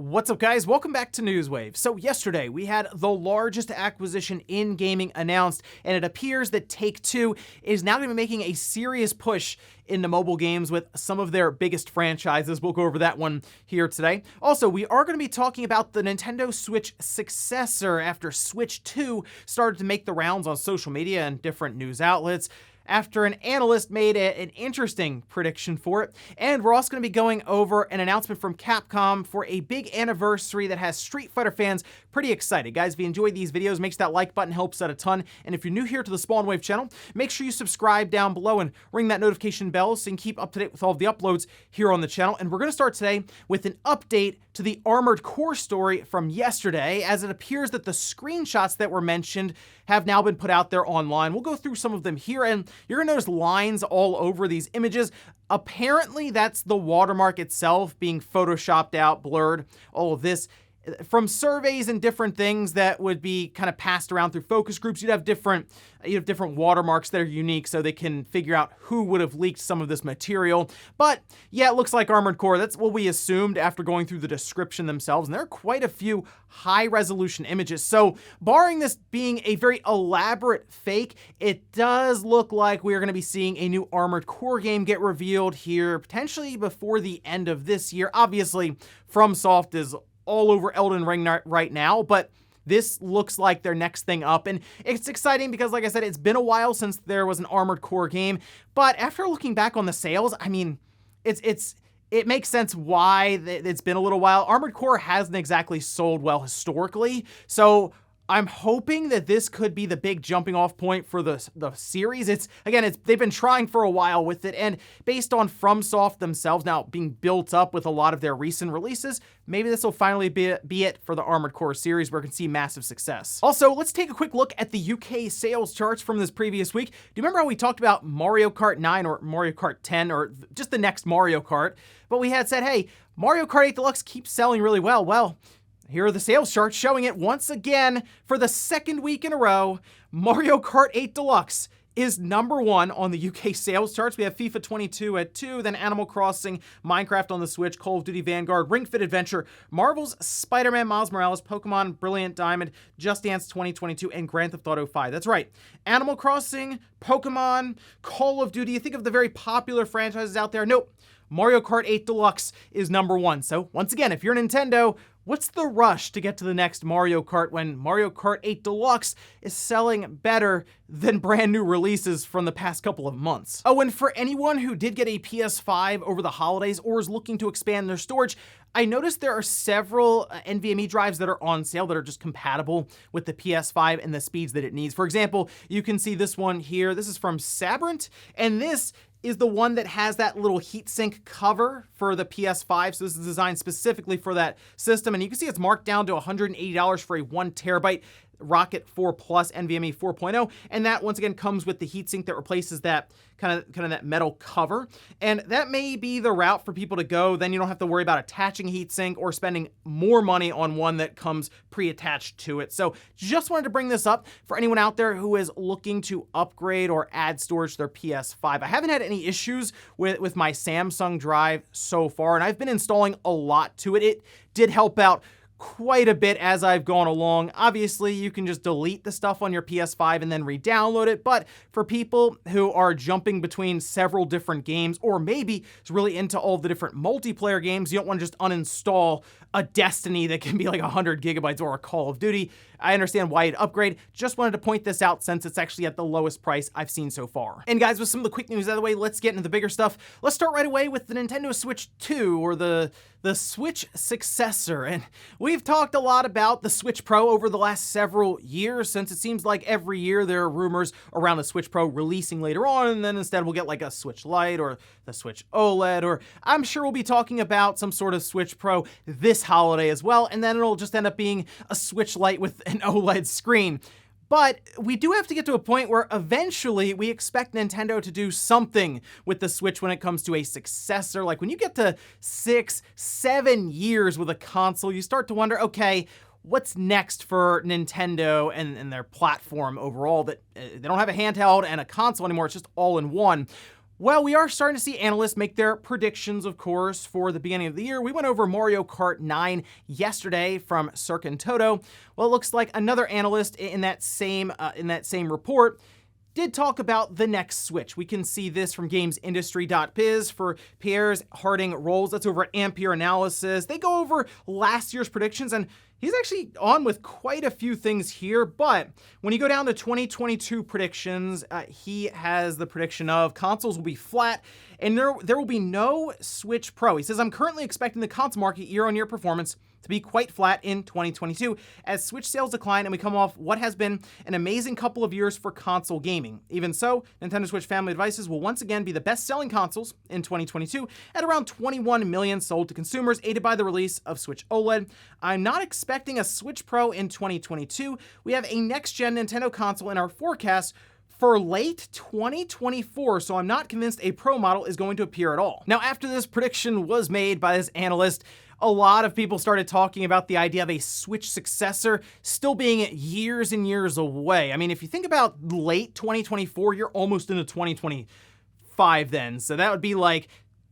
What's up, guys? Welcome back to Newswave. So yesterday we had the largest acquisition in gaming announced, and it appears that Take-Two is now going to be making a serious push into mobile games with some of their biggest franchises. We'll go over that one here today. Also, we are going to be talking about the Nintendo Switch successor after Switch 2 started to make the rounds on social media and different news outlets, after an analyst made an interesting prediction for it. And we're also going to be going over an announcement from Capcom for a big anniversary that has Street Fighter fans pretty excited. Guys, if you enjoyed these videos, make sure that like button helps out a ton. And if you're new here to the Spawn Wave channel, make sure you subscribe down below and ring that notification bell so you can keep up to date with all of the uploads here on the channel. And we're going to start today with an update to the Armored Core story from yesterday, as it appears that the screenshots that were mentioned have now been put out there online. We'll go through some of them here, and you're gonna notice lines all over these images. Apparently, that's the watermark itself being photoshopped out, blurred, all of this. From surveys and different things that would be kind of passed around through focus groups, you'd have different watermarks that are unique so they can figure out who would have leaked some of this material. But yeah, it looks like Armored Core. That's what we assumed after going through the description themselves. And there are quite a few high resolution images. So barring this being a very elaborate fake, it does look like we are going to be seeing a new Armored Core game get revealed here, potentially before the end of this year. Obviously, FromSoft is all over Elden Ring right now, but this looks like their next thing up. And it's exciting because, like I said, it's been a while since there was an Armored Core game. But after looking back on the sales, I mean, it makes sense why it's been a little while. Armored Core hasn't exactly sold well historically, so I'm hoping that this could be the big jumping off point for the series. They've been trying for a while with it, and based on FromSoft themselves now being built up with a lot of their recent releases, maybe this will finally be it for the Armored Core series, where it can see massive success. Also, let's take a quick look at the UK sales charts from this previous week. Do you remember how we talked about Mario Kart 9 or Mario Kart 10 or just the next Mario Kart? But we had said, hey, Mario Kart 8 Deluxe keeps selling really well. Well, here are the sales charts showing it once again for the second week in a row. Mario Kart 8 Deluxe is #1 on the UK sales charts. We have FIFA 22 at 2, then Animal Crossing, Minecraft on the Switch, Call of Duty Vanguard, Ring Fit Adventure, Marvel's Spider-Man Miles Morales, Pokemon Brilliant Diamond, Just Dance 2022, and Grand Theft Auto 5. That's right. Animal Crossing, Pokemon, Call of Duty. You think of the very popular franchises out there. Nope. Mario Kart 8 Deluxe is #1. So once again, if you're Nintendo, what's the rush to get to the next Mario Kart when Mario Kart 8 Deluxe is selling better than brand new releases from the past couple of months? Oh, and for anyone who did get a PS5 over the holidays or is looking to expand their storage, I noticed there are several NVMe drives that are on sale that are just compatible with the PS5 and the speeds that it needs. For example, you can see this one here. This is from Sabrent, and this is the one that has that little heatsink cover for the PS5. So this is designed specifically for that system. And you can see it's marked down to $180 for a 1 terabyte Rocket 4 Plus NVMe 4.0, and that once again comes with the heatsink that replaces that kind of that metal cover. And that may be the route for people to go. Then you don't have to worry about attaching a heatsink or spending more money on one that comes pre-attached to it. So just wanted to bring this up for anyone out there who is looking to upgrade or add storage to their PS5. I haven't had any issues with my Samsung drive so far, and I've been installing a lot to it. It did help out quite a bit as I've gone along. Obviously, you can just delete the stuff on your PS5 and then re-download it, but for people who are jumping between several different games, or maybe is really into all the different multiplayer games, you don't want to just uninstall a Destiny that can be like 100 gigabytes or a Call of Duty. I understand why you'd upgrade. Just wanted to point this out since it's actually at the lowest price I've seen so far. And guys, with some of the quick news out of the way, let's get into the bigger stuff. Let's start right away with the Nintendo Switch 2, or the Switch successor. And we've talked a lot about the Switch Pro over the last several years, since it seems like every year there are rumors around the Switch Pro releasing later on, and then instead we'll get like a Switch Lite or the Switch OLED, or I'm sure we'll be talking about some sort of Switch Pro this holiday as well, and then it'll just end up being a Switch Lite with an OLED screen. But we do have to get to a point where eventually we expect Nintendo to do something with the Switch when it comes to a successor. Like when you get to 6, 7 years with a console, you start to wonder, okay, what's next for Nintendo and their platform overall? That they don't have a handheld and a console anymore, it's just all in one. Well, we are starting to see analysts make their predictions, of course, for the beginning of the year. We went over Mario Kart 9 yesterday from Cirque and Toto. Well, it looks like another analyst in that same report did talk about the next Switch. We can see this from gamesindustry.biz for Pierre's Harding Rolls. That's over at Ampere Analysis. They go over last year's predictions, and he's actually on with quite a few things here, but when you go down to 2022 predictions, he has the prediction of consoles will be flat and there will be no Switch Pro. He says, I'm currently expecting the console market year-on-year performance to be quite flat in 2022 as Switch sales decline and we come off what has been an amazing couple of years for console gaming. Even so, Nintendo Switch family devices will once again be the best-selling consoles in 2022 at around 21 million sold to consumers, aided by the release of Switch OLED. I'm not expecting a Switch Pro in 2022. We have a next-gen Nintendo console in our forecast for late 2024, so I'm not convinced a Pro model is going to appear at all. Now, after this prediction was made by this analyst, a lot of people started talking about the idea of a Switch successor still being years and years away. I mean, if you think about late 2024, you're almost into 2025 then, so that would be like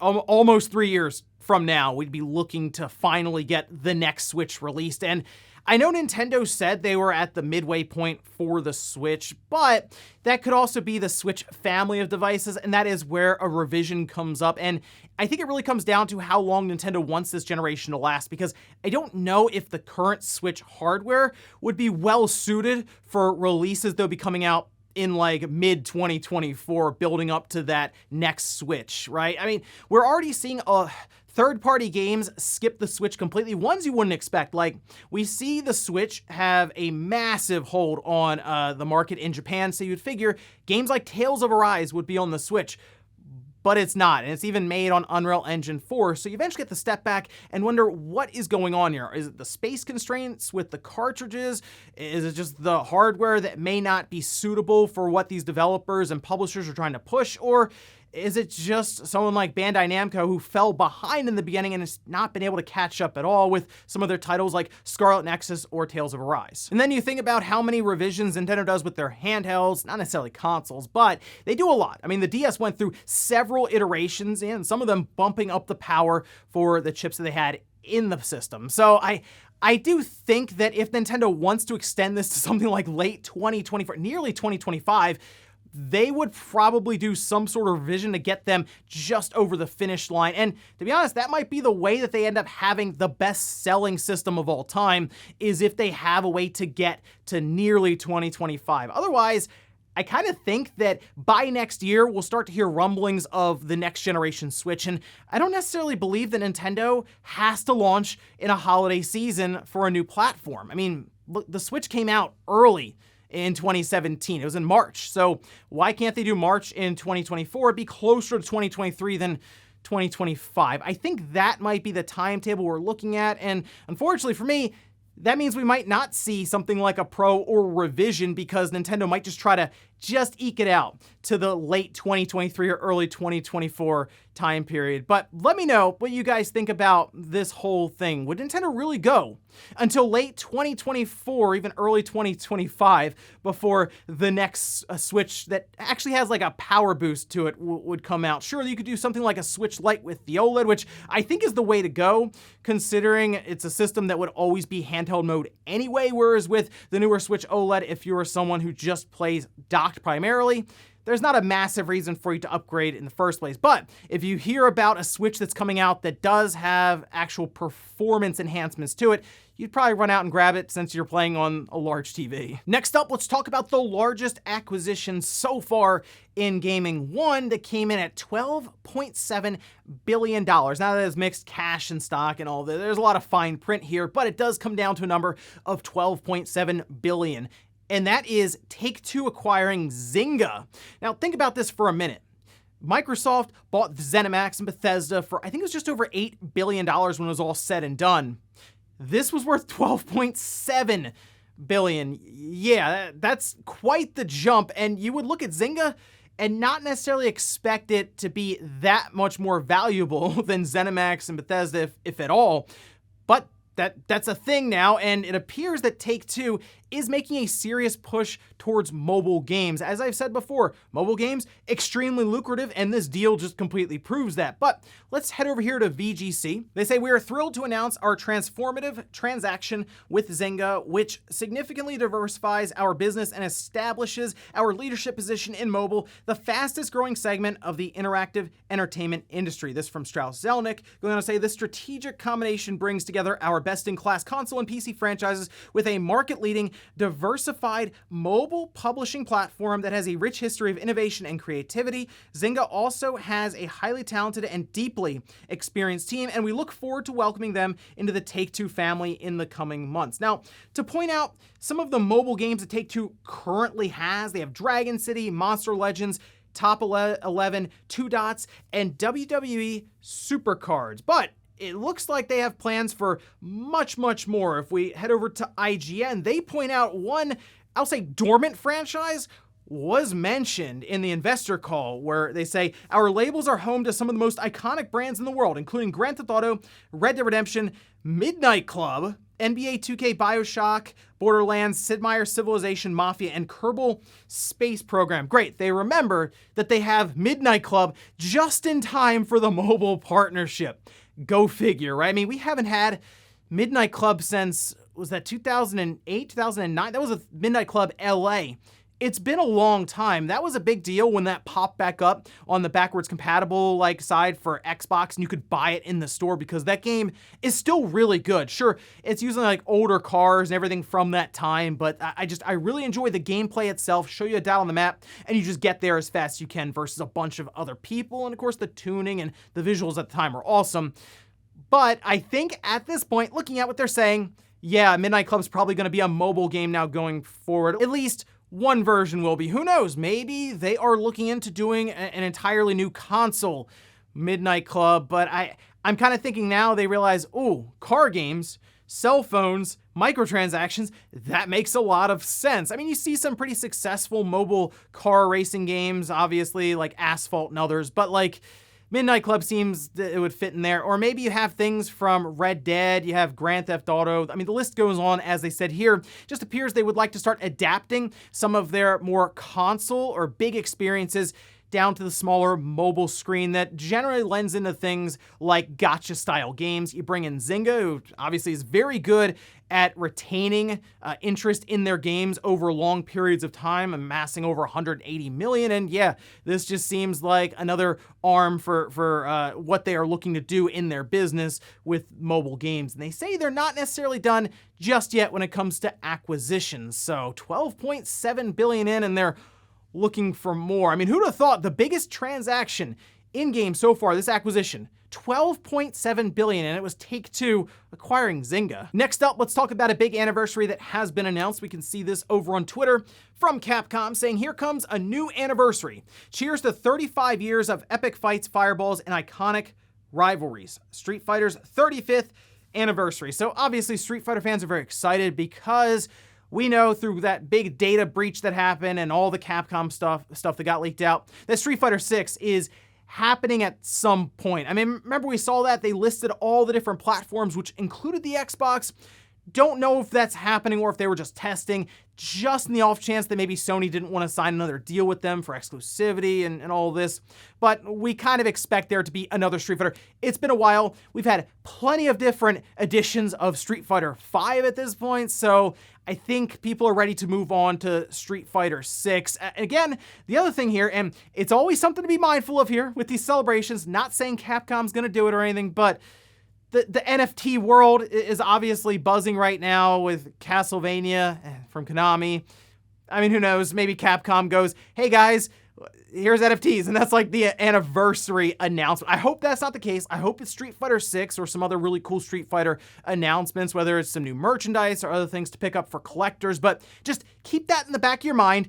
almost 3 years from now, we'd be looking to finally get the next Switch released. And I know Nintendo said they were at the midway point for the Switch, but that could also be the Switch family of devices, and that is where a revision comes up. And I think it really comes down to how long Nintendo wants this generation to last, because I don't know if the current Switch hardware would be well suited for releases that'll be coming out in like mid-2024, building up to that next Switch, right? I mean, we're already seeing third-party games skip the Switch completely, ones you wouldn't expect. Like, we see the Switch have a massive hold on the market in Japan, so you'd figure games like Tales of Arise would be on the Switch, but it's not, and it's even made on Unreal Engine 4, so you eventually get to step back and wonder what is going on here. Is it the space constraints with the cartridges? Is it just the hardware that may not be suitable for what these developers and publishers are trying to push, or is it just someone like Bandai Namco who fell behind in the beginning and has not been able to catch up at all with some of their titles like Scarlet Nexus or Tales of Arise? And then you think about how many revisions Nintendo does with their handhelds, not necessarily consoles, but they do a lot. I mean, the DS went through several iterations and some of them bumping up the power for the chips that they had in the system. So I do think that if Nintendo wants to extend this to something like late 2024, nearly 2025, they would probably do some sort of revision to get them just over the finish line. And to be honest, that might be the way that they end up having the best-selling system of all time, is if they have a way to get to nearly 2025. Otherwise, I kind of think that by next year, we'll start to hear rumblings of the next generation Switch, and I don't necessarily believe that Nintendo has to launch in a holiday season for a new platform. I mean, look, the Switch came out early in 2017. It was in March. So why can't they do March in 2024? It'd be closer to 2023 than 2025. I think that might be the timetable we're looking at. And unfortunately for me, that means we might not see something like a Pro or revision, because Nintendo might just try to eke it out to the late 2023 or early 2024 time period. But let me know what you guys think about this whole thing. Would Nintendo really go until late 2024, even early 2025, before the next Switch that actually has like a power boost to it would come out? Surely you could do something like a Switch Lite with the OLED, which I think is the way to go, considering it's a system that would always be handheld mode anyway, whereas with the newer Switch OLED, if you're someone who just plays docked primarily, there's not a massive reason for you to upgrade in the first place. But if you hear about a Switch that's coming out that does have actual performance enhancements to it, you'd probably run out and grab it since you're playing on a large TV. Next up, let's talk about the largest acquisition so far in gaming, one that came in at $12.7 billion. Now that is mixed cash and stock and all that, there's a lot of fine print here, but it does come down to a number of $12.7 billion. And that is Take-Two acquiring Zynga. Now, think about this for a minute. Microsoft bought ZeniMax and Bethesda for, I think it was just over $8 billion when it was all said and done. This was worth $12.7 billion. Yeah, that's quite the jump. And you would look at Zynga and not necessarily expect it to be that much more valuable than ZeniMax and Bethesda, if at all. But that's a thing now, and it appears that Take-Two is making a serious push towards mobile games. As I've said before, mobile games, extremely lucrative, and this deal just completely proves that. But let's head over here to VGC. They say, we are thrilled to announce our transformative transaction with Zynga, which significantly diversifies our business and establishes our leadership position in mobile, the fastest growing segment of the interactive entertainment industry. This from Strauss Zelnick, going on to say, this strategic combination brings together our best-in-class console and PC franchises with a market-leading, diversified mobile publishing platform that has a rich history of innovation and creativity. Zynga also has a highly talented and deeply experienced team, and we look forward to welcoming them into the Take-Two family in the coming months. Now, to point out some of the mobile games that Take-Two currently has, they have Dragon City, Monster Legends, Top 11, Two Dots, and WWE Supercards. But it looks like they have plans for much, much more. If we head over to IGN, they point out one, I'll say, dormant franchise was mentioned in the investor call, where they say, our labels are home to some of the most iconic brands in the world, including Grand Theft Auto, Red Dead Redemption, Midnight Club, NBA 2K, BioShock, Borderlands, Sid Meier's Civilization, Mafia, and Kerbal Space Program. Great, they remember that they have Midnight Club just in time for the mobile partnership. Go figure, right? I mean, we haven't had Midnight Club since, was that 2008, 2009? That was a Midnight Club LA. It's been a long time. That was a big deal when that popped back up on the backwards compatible I for Xbox, and you could buy it in the store, because that game is still really good. Sure, it's using older cars and everything from that time, but I really enjoy the gameplay itself. Show you a dot on the map, and you just get there as fast as you can versus a bunch of other people. And of course, the tuning and the visuals at the time were awesome. But I think at this point, looking at what they're saying, yeah, Midnight Club's probably going to be a mobile game now going forward. At least one version will be. Who knows? Maybe they are looking into doing an entirely new console Midnight Club, but I'm kind of thinking now they realize, oh, car games, cell phones, microtransactions, that makes a lot of sense. I mean, you see some pretty successful mobile car racing games, obviously, like Asphalt and others, but Midnight Club seems that it would fit in there. Or maybe you have things from Red Dead, you have Grand Theft Auto. I mean, the list goes on, as they said here. Just appears they would like to start adapting some of their more console or big experiences down to the smaller mobile screen that generally lends into things like gacha style games. You bring in Zynga, who obviously is very good at retaining interest in their games over long periods of time, amassing over 180 million. And yeah, this just seems like another arm for what they are looking to do in their business with mobile games. And they say they're not necessarily done just yet when it comes to acquisitions. So 12.7 billion in, and they're looking for more. I mean, who'd have thought the biggest transaction in-game so far, this acquisition, 12.7 billion, and it was Take-Two acquiring Zynga. Next up, let's talk about a big anniversary that has been announced. We can see this over on Twitter from Capcom saying, here comes a new anniversary. Cheers to 35 years of epic fights, fireballs, and iconic rivalries. Street Fighter's 35th anniversary. So obviously Street Fighter fans are very excited, because we know through that big data breach that happened and all the Capcom stuff that got leaked out, that Street Fighter 6 is happening at some point. I mean, remember we saw that? They listed all the different platforms, which included the Xbox. Don't know if that's happening or if they were just testing, just in the off chance that maybe Sony didn't want to sign another deal with them for exclusivity and all this. But we kind of expect there to be another Street Fighter. It's been a while. We've had plenty of different editions of Street Fighter 5 at this point, so I think people are ready to move on to Street Fighter 6. Again, the other thing here, and it's always something to be mindful of here with these celebrations, not saying Capcom's going to do it or anything, but the NFT world is obviously buzzing right now with Castlevania from Konami. I mean, who knows? Maybe Capcom goes, hey guys, here's NFTs, and that's like the anniversary announcement. I hope that's not the case. I hope it's Street Fighter 6 or some other really cool Street Fighter announcements, whether it's some new merchandise or other things to pick up for collectors, but just keep that in the back of your mind.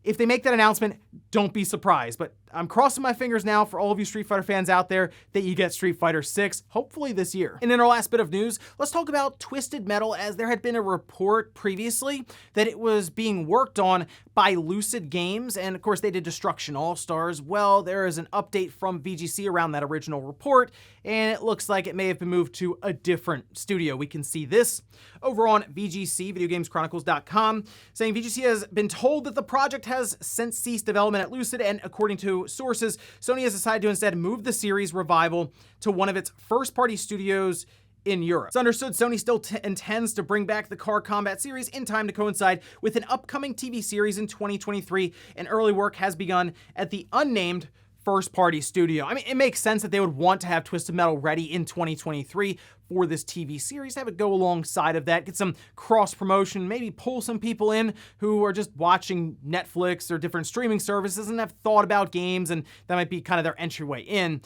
If they make that announcement, don't be surprised. But I'm crossing my fingers now for all of you Street Fighter fans out there that you get Street Fighter 6, hopefully this year. And in our last bit of news, let's talk about Twisted Metal, as there had been a report previously that it was being worked on by Lucid Games, and of course they did Destruction All-Stars. Well, there is an update from VGC around that original report, and it looks like it may have been moved to a different studio. We can see this over on VGC, VideoGamesChronicles.com, saying VGC has been told that the project has since ceased development at Lucid, and according to sources, Sony has decided to instead move the series revival to one of its first-party studios in Europe. It's understood Sony still intends to bring back the Car Combat series in time to coincide with an upcoming TV series in 2023, and early work has begun at the unnamed first-party studio. I mean, it makes sense that they would want to have Twisted Metal ready in 2023 for this TV series, have it go alongside of that, get some cross-promotion, maybe pull some people in who are just watching Netflix or different streaming services and have thought about games, and that might be kind of their entryway in.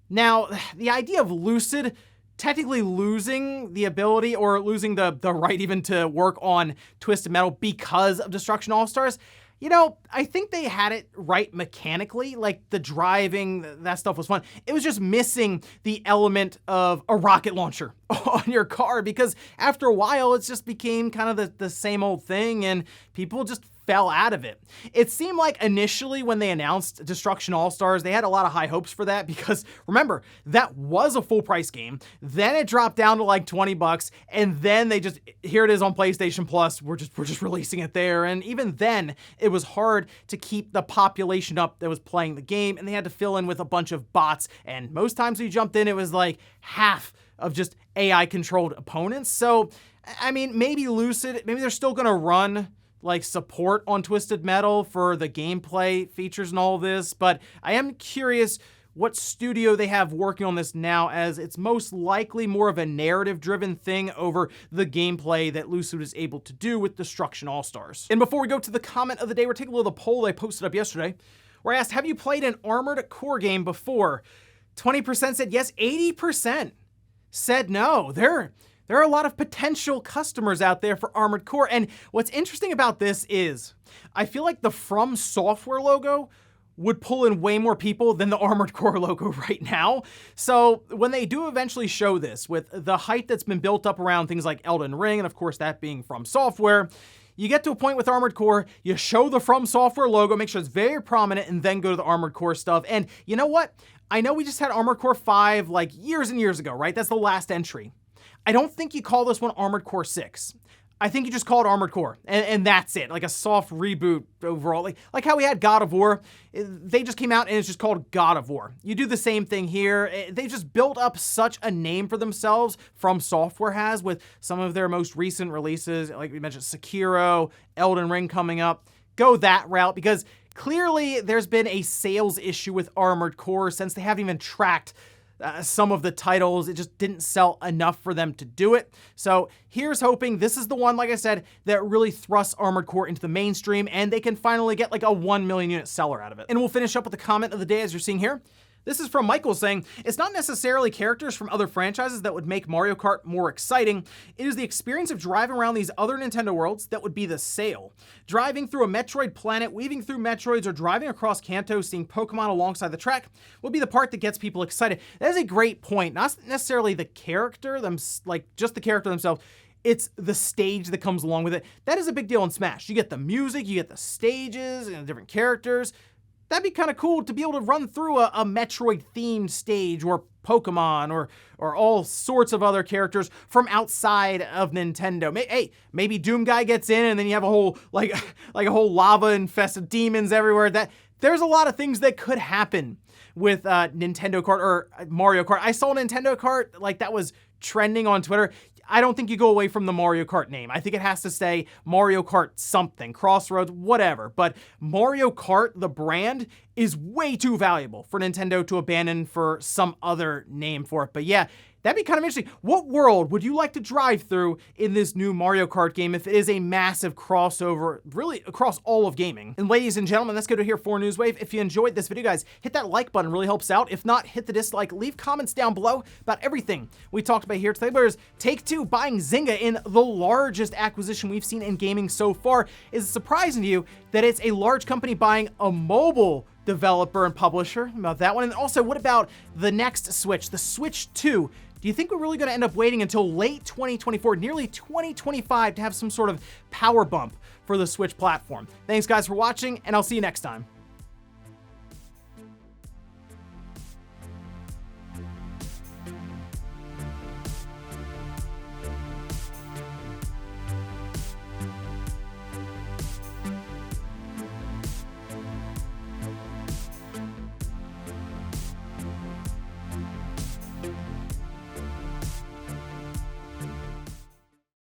Now, the idea of Lucid technically losing the ability or losing the right even to work on Twisted Metal because of Destruction All-Stars, you know, I think they had it right mechanically, like the driving, that stuff was fun. It was just missing the element of a rocket launcher on your car, because after a while, it just became kind of the same old thing, and people just fell out of it. It seemed like initially when they announced Destruction All-Stars, they had a lot of high hopes for that, because remember, that was a full price game. Then it dropped down to like $20, and then they just, here it is on PlayStation Plus, we're just releasing it there. And even then, it was hard to keep the population up that was playing the game, and they had to fill in with a bunch of bots. And most times we jumped in, it was like half of just AI controlled opponents. So, I mean, maybe Lucid, maybe they're still gonna run like support on Twisted Metal for the gameplay features and all this, but I am curious what studio they have working on this now, as it's most likely more of a narrative-driven thing over the gameplay that Lucid is able to do with Destruction All-Stars. And before we go to the comment of the day, we're taking a look at the poll I posted up yesterday, where I asked, have you played an Armored Core game before? 20% said yes, 80% said no. There are a lot of potential customers out there for Armored Core, and what's interesting about this is I feel like the From Software logo would pull in way more people than the Armored Core logo right now. So when they do eventually show this, with the hype that's been built up around things like Elden Ring, and of course that being From Software, you get to a point with Armored Core, you show the From Software logo, make sure it's very prominent, and then go to the Armored Core stuff. And you know what? I know we just had Armored Core 5 like years and years ago, right? That's the last entry. I don't think you call this one Armored Core 6. I think you just call it Armored Core, and that's it, like a soft reboot overall. Like how we had God of War, they just came out and it's just called God of War. You do the same thing here. They just built up such a name for themselves, From Software has, with some of their most recent releases, like we mentioned Sekiro, Elden Ring coming up. Go that route, because clearly there's been a sales issue with Armored Core since they haven't even tracked some of the titles. It just didn't sell enough for them to do it. So here's hoping this is the one, like I said, that really thrusts Armored Core into the mainstream, and they can finally get like a 1 million unit seller out of it. And we'll finish up with the comment of the day, as you're seeing here. This is from Michael saying, it's not necessarily characters from other franchises that would make Mario Kart more exciting. It is the experience of driving around these other Nintendo worlds that would be the sale. Driving through a Metroid planet, weaving through Metroids, or driving across Kanto, seeing Pokemon alongside the track would be the part that gets people excited. That is a great point. Not necessarily the character, like just the character themselves. It's the stage that comes along with it. That is a big deal in Smash. You get the music, you get the stages, and different characters. That'd be kind of cool to be able to run through a Metroid-themed stage, or Pokemon, or all sorts of other characters from outside of Nintendo. Hey, maybe Doom Guy gets in, and then you have a whole like a whole lava-infested demons everywhere. There's a lot of things that could happen with Nintendo Kart or Mario Kart. I saw Nintendo Kart, like that was trending on Twitter. I don't think you go away from the Mario Kart name. I think it has to say Mario Kart something, Crossroads, whatever. But Mario Kart, the brand, is way too valuable for Nintendo to abandon for some other name for it. But yeah, that'd be kind of interesting. What world would you like to drive through in this new Mario Kart game if it is a massive crossover, really across all of gaming? And ladies and gentlemen, that's good to hear for Newswave. If you enjoyed this video, guys, hit that like button, really helps out. If not, hit the dislike. Leave comments down below about everything we talked about here today. There's Take-Two buying Zynga in the largest acquisition we've seen in gaming so far. Is it surprising to you that it's a large company buying a mobile developer and publisher about that one. And also, what about the next Switch, the Switch 2? Do you think we're really going to end up waiting until late 2024, nearly 2025, to have some sort of power bump for the Switch platform? Thanks, guys, for watching, and I'll see you next time.